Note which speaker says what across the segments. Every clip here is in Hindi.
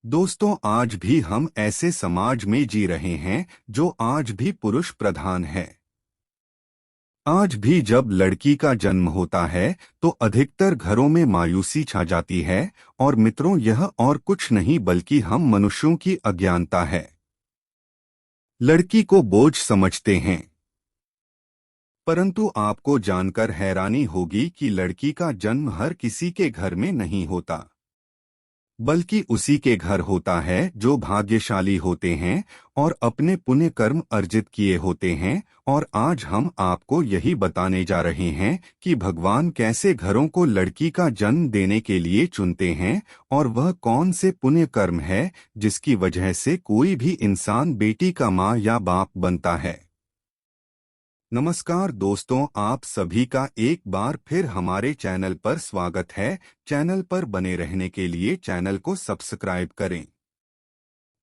Speaker 1: दोस्तों, आज भी हम ऐसे समाज में जी रहे हैं जो आज भी पुरुष प्रधान है। आज भी जब लड़की का जन्म होता है तो अधिकतर घरों में मायूसी छा जाती है। और मित्रों, यह और कुछ नहीं बल्कि हम मनुष्यों की अज्ञानता है। लड़की को बोझ समझते हैं, परंतु आपको जानकर हैरानी होगी कि लड़की का जन्म हर किसी के घर में नहीं होता, बल्कि उसी के घर होता है जो भाग्यशाली होते हैं और अपने पुण्य कर्म अर्जित किए होते हैं। और आज हम आपको यही बताने जा रहे हैं कि भगवान कैसे घरों को लड़की का जन्म देने के लिए चुनते हैं और वह कौन से पुण्य कर्म है जिसकी वजह से कोई भी इंसान बेटी का माँ या बाप बनता है। नमस्कार दोस्तों, आप सभी का एक बार फिर हमारे चैनल पर स्वागत है। चैनल पर बने रहने के लिए चैनल को सब्सक्राइब करें।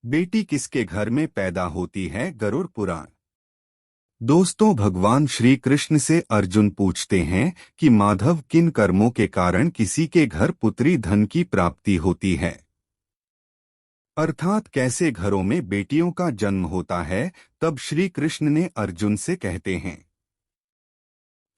Speaker 1: बेटी किसके घर में पैदा होती है? गरुड़ पुराण। दोस्तों, भगवान श्री कृष्ण से अर्जुन पूछते हैं कि माधव, किन कर्मों के कारण किसी के घर पुत्री धन की प्राप्ति होती है, अर्थात कैसे घरों में बेटियों का जन्म होता है। तब श्री कृष्ण ने अर्जुन से कहते हैं,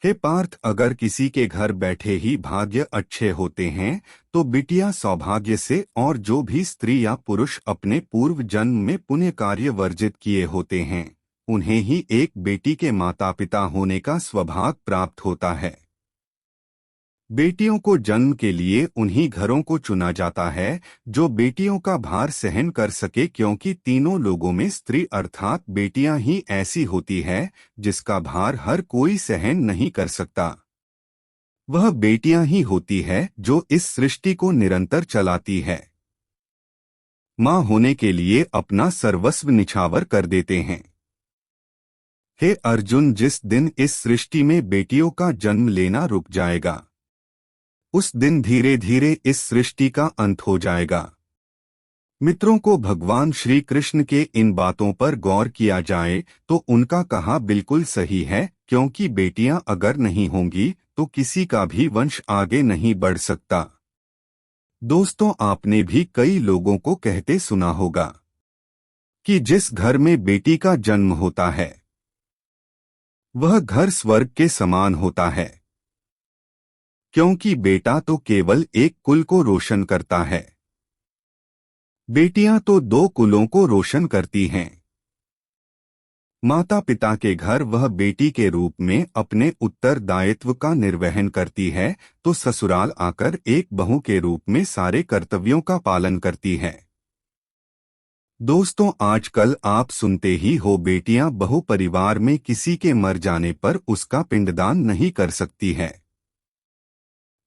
Speaker 1: हे पार्थ, अगर किसी के घर बैठे ही भाग्य अच्छे होते हैं तो बिटिया सौभाग्य से, और जो भी स्त्री या पुरुष अपने पूर्व जन्म में पुण्य कार्य वर्जित किए होते हैं उन्हें ही एक बेटी के माता पिता होने का सौभाग्य प्राप्त होता है। बेटियों को जन्म के लिए उन्हीं घरों को चुना जाता है जो बेटियों का भार सहन कर सके, क्योंकि तीनों लोगों में स्त्री अर्थात बेटियां ही ऐसी होती है जिसका भार हर कोई सहन नहीं कर सकता। वह बेटियां ही होती है जो इस सृष्टि को निरंतर चलाती है। मां होने के लिए अपना सर्वस्व निछावर कर देते हैं। हे अर्जुन, जिस दिन इस सृष्टि में बेटियों का जन्म लेना रुक जाएगा उस दिन धीरे धीरे इस सृष्टि का अंत हो जाएगा। मित्रों को भगवान श्री कृष्ण के इन बातों पर गौर किया जाए तो उनका कहा बिल्कुल सही है, क्योंकि बेटियां अगर नहीं होंगी तो किसी का भी वंश आगे नहीं बढ़ सकता। दोस्तों, आपने भी कई लोगों को कहते सुना होगा कि जिस घर में बेटी का जन्म होता है वह घर स्वर्ग के समान होता है, क्योंकि बेटा तो केवल एक कुल को रोशन करता है, बेटियां तो दो कुलों को रोशन करती हैं। माता पिता के घर वह बेटी के रूप में अपने उत्तरदायित्व का निर्वहन करती है, तो ससुराल आकर एक बहू के रूप में सारे कर्तव्यों का पालन करती है। दोस्तों, आजकल आप सुनते ही हो, बेटियां बहु परिवार में किसी के मर जाने पर उसका पिंडदान नहीं कर सकती है।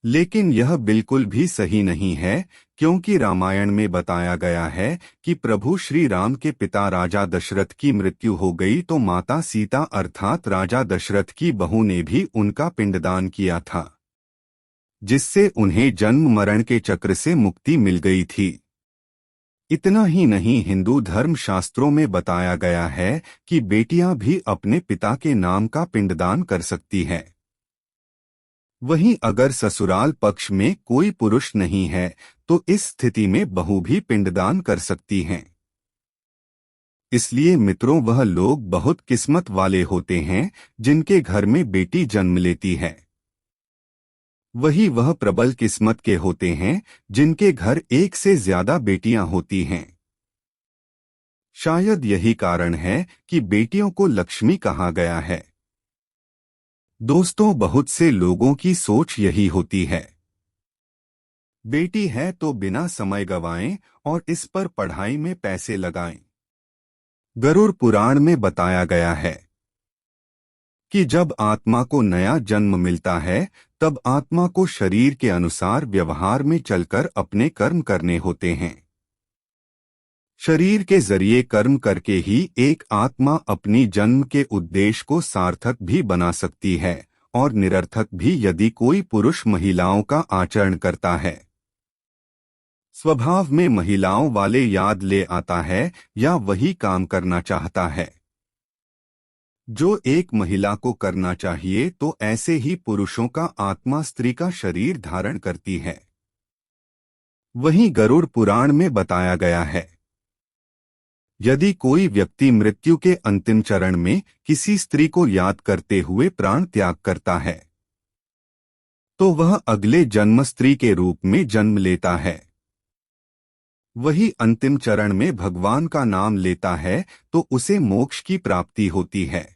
Speaker 1: लेकिन यह बिल्कुल भी सही नहीं है, क्योंकि रामायण में बताया गया है कि प्रभु श्री राम के पिता राजा दशरथ की मृत्यु हो गई तो माता सीता अर्थात राजा दशरथ की बहू ने भी उनका पिंडदान किया था, जिससे उन्हें जन्म मरण के चक्र से मुक्ति मिल गई थी। इतना ही नहीं, हिंदू धर्म शास्त्रों में बताया गया है कि बेटियां भी अपने पिता के नाम का पिंडदान कर सकती है। वहीं अगर ससुराल पक्ष में कोई पुरुष नहीं है तो इस स्थिति में बहू भी पिंडदान कर सकती हैं। इसलिए मित्रों, वह लोग बहुत किस्मत वाले होते हैं जिनके घर में बेटी जन्म लेती है। वही वह प्रबल किस्मत के होते हैं जिनके घर एक से ज्यादा बेटियां होती हैं। शायद यही कारण है कि बेटियों को लक्ष्मी कहा गया है। दोस्तों, बहुत से लोगों की सोच यही होती है, बेटी है तो बिना समय गवाएं और इस पर पढ़ाई में पैसे लगाएं। गरुड़ पुराण में बताया गया है कि जब आत्मा को नया जन्म मिलता है तब आत्मा को शरीर के अनुसार व्यवहार में चलकर अपने कर्म करने होते हैं। शरीर के जरिए कर्म करके ही एक आत्मा अपनी जन्म के उद्देश्य को सार्थक भी बना सकती है और निरर्थक भी, यदि कोई पुरुष महिलाओं का आचरण करता है, स्वभाव में महिलाओं वाले याद ले आता है या वही काम करना चाहता है जो एक महिला को करना चाहिए, तो ऐसे ही पुरुषों का आत्मा स्त्री का शरीर धारण करती है। वहीं गरुड़ पुराण में बताया गया है, यदि कोई व्यक्ति मृत्यु के अंतिम चरण में किसी स्त्री को याद करते हुए प्राण त्याग करता है तो वह अगले जन्म स्त्री के रूप में जन्म लेता है। वही अंतिम चरण में भगवान का नाम लेता है तो उसे मोक्ष की प्राप्ति होती है।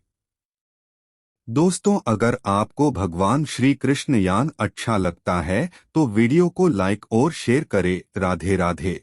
Speaker 1: दोस्तों, अगर आपको भगवान श्री कृष्ण यान अच्छा लगता है तो वीडियो को लाइक और शेयर करें। राधे राधे।